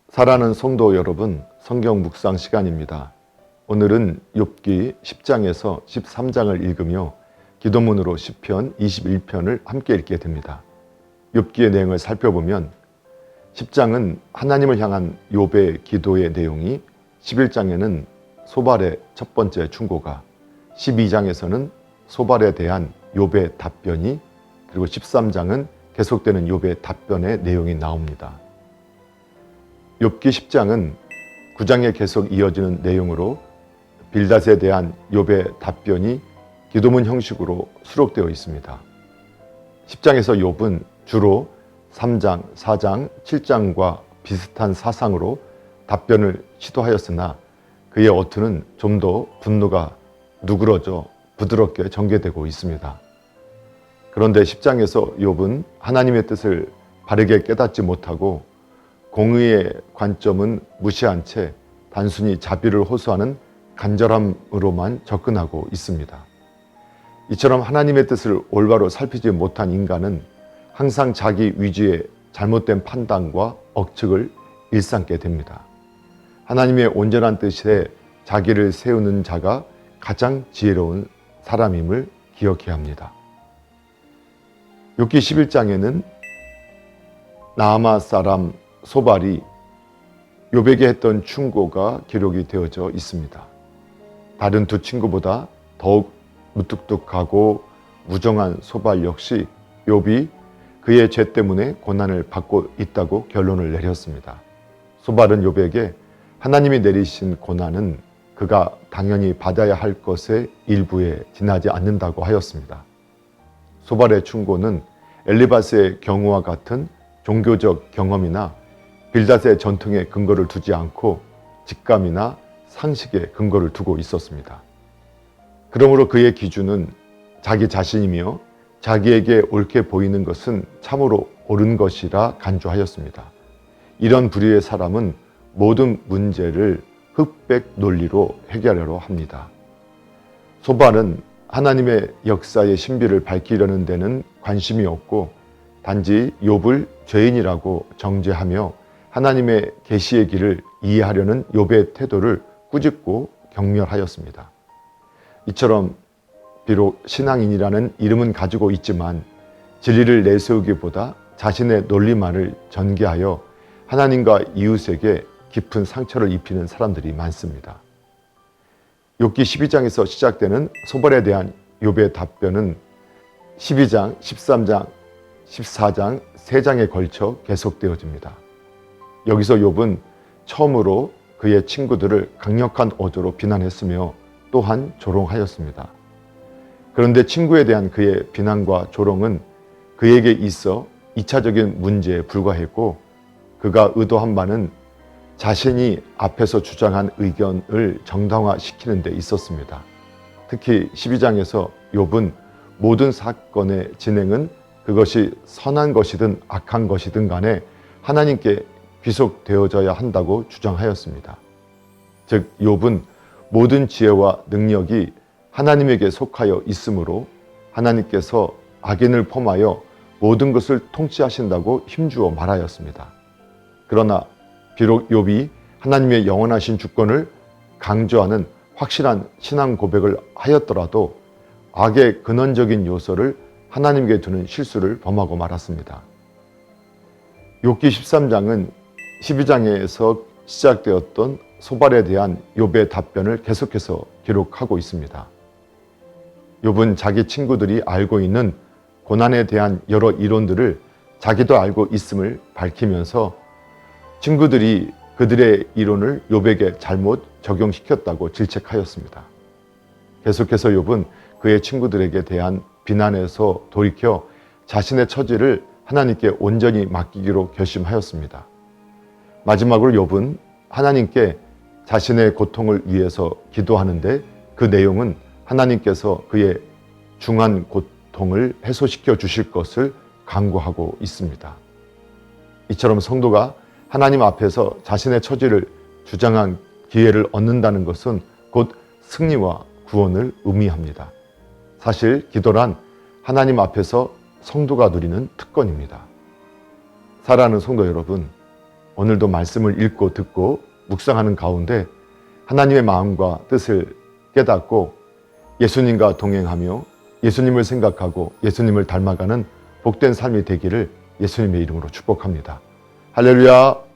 사랑하는 성도 여러분, 성경 묵상 시간입니다. 오늘은 욥기 10장에서 13장을 읽으며 기도문으로 시편 21편을 함께 읽게 됩니다. 욥기의 내용을 살펴보면 10장은 하나님을 향한 욥의 기도의 내용이, 11장에는 소발의 첫 번째 충고가, 12장에서는 소발에 대한 욥의 답변이, 그리고 13장은 계속되는 욥의 답변의 내용이 나옵니다. 욥기 10장은 9장에 계속 이어지는 내용으로 빌닷에 대한 욥의 답변이 기도문 형식으로 수록되어 있습니다. 10장에서 욥은 주로 3장, 4장, 7장과 비슷한 사상으로 답변을 시도하였으나 그의 어투는 좀 더 분노가 누그러져 부드럽게 전개되고 있습니다. 그런데 10장에서 욥은 하나님의 뜻을 바르게 깨닫지 못하고 공의의 관점은 무시한 채 단순히 자비를 호소하는 간절함으로만 접근하고 있습니다. 이처럼 하나님의 뜻을 올바로 살피지 못한 인간은 항상 자기 위주의 잘못된 판단과 억측을 일삼게 됩니다. 하나님의 온전한 뜻에 자기를 세우는 자가 가장 지혜로운 사람임을 기억해야 합니다. 욥기 11장에는 나아마 사람 소발이 욥에게 했던 충고가 기록이 되어져 있습니다. 다른 두 친구보다 더욱 무뚝뚝하고 무정한 소발 역시 욥이 그의 죄 때문에 고난을 받고 있다고 결론을 내렸습니다. 소발은 욥에게 하나님이 내리신 고난은 그가 당연히 받아야 할 것의 일부에 지나지 않는다고 하였습니다. 소발의 충고는 엘리바스의 경우와 같은 종교적 경험이나 빌닷의 전통에 근거를 두지 않고 직감이나 상식에 근거를 두고 있었습니다. 그러므로 그의 기준은 자기 자신이며 자기에게 옳게 보이는 것은 참으로 옳은 것이라 간주하였습니다. 이런 부류의 사람은 모든 문제를 흑백 논리로 해결하려 합니다. 소발은 하나님의 역사의 신비를 밝히려는 데는 관심이 없고 단지 욥을 죄인이라고 정죄하며 하나님의 계시의 길을 이해하려는 욥의 태도를 꾸짖고 경멸하였습니다. 이처럼 비록 신앙인이라는 이름은 가지고 있지만 진리를 내세우기보다 자신의 논리만을 전개하여 하나님과 이웃에게 깊은 상처를 입히는 사람들이 많습니다. 욥기 12장에서 시작되는 소발에 대한 욥의 답변은 12장, 13장, 14장, 3장에 걸쳐 계속되어집니다. 여기서 욥은 처음으로 그의 친구들을 강력한 어조로 비난했으며 또한 조롱하였습니다. 그런데 친구에 대한 그의 비난과 조롱은 그에게 있어 2차적인 문제에 불과했고 그가 의도한 바는 자신이 앞에서 주장한 의견을 정당화시키는 데 있었습니다. 특히 12장에서 욥은 모든 사건의 진행은 그것이 선한 것이든 악한 것이든 간에 하나님께 귀속되어져야 한다고 주장하였습니다. 즉 욥은 모든 지혜와 능력이 하나님에게 속하여 있으므로 하나님께서 악인을 포함하여 모든 것을 통치하신다고 힘주어 말하였습니다. 그러나 비록 욥이 하나님의 영원하신 주권을 강조하는 확실한 신앙 고백을 하였더라도 악의 근원적인 요소를 하나님께 두는 실수를 범하고 말았습니다. 욥기 13장은 12장에서 시작되었던 소발에 대한 욥의 답변을 계속해서 기록하고 있습니다. 욥은 자기 친구들이 알고 있는 고난에 대한 여러 이론들을 자기도 알고 있음을 밝히면서 친구들이 그들의 이론을 욥에게 잘못 적용시켰다고 질책하였습니다. 계속해서 욥은 그의 친구들에게 대한 비난에서 돌이켜 자신의 처지를 하나님께 온전히 맡기기로 결심하였습니다. 마지막으로 욥은 하나님께 자신의 고통을 위해서 기도하는데 그 내용은 하나님께서 그의 중한 고통을 해소시켜 주실 것을 간구하고 있습니다. 이처럼 성도가 하나님 앞에서 자신의 처지를 주장한 기회를 얻는다는 것은 곧 승리와 구원을 의미합니다. 사실 기도란 하나님 앞에서 성도가 누리는 특권입니다. 사랑하는 성도 여러분, 오늘도 말씀을 읽고 듣고 묵상하는 가운데 하나님의 마음과 뜻을 깨닫고 예수님과 동행하며 예수님을 생각하고 예수님을 닮아가는 복된 삶이 되기를 예수님의 이름으로 축복합니다. 할렐루야!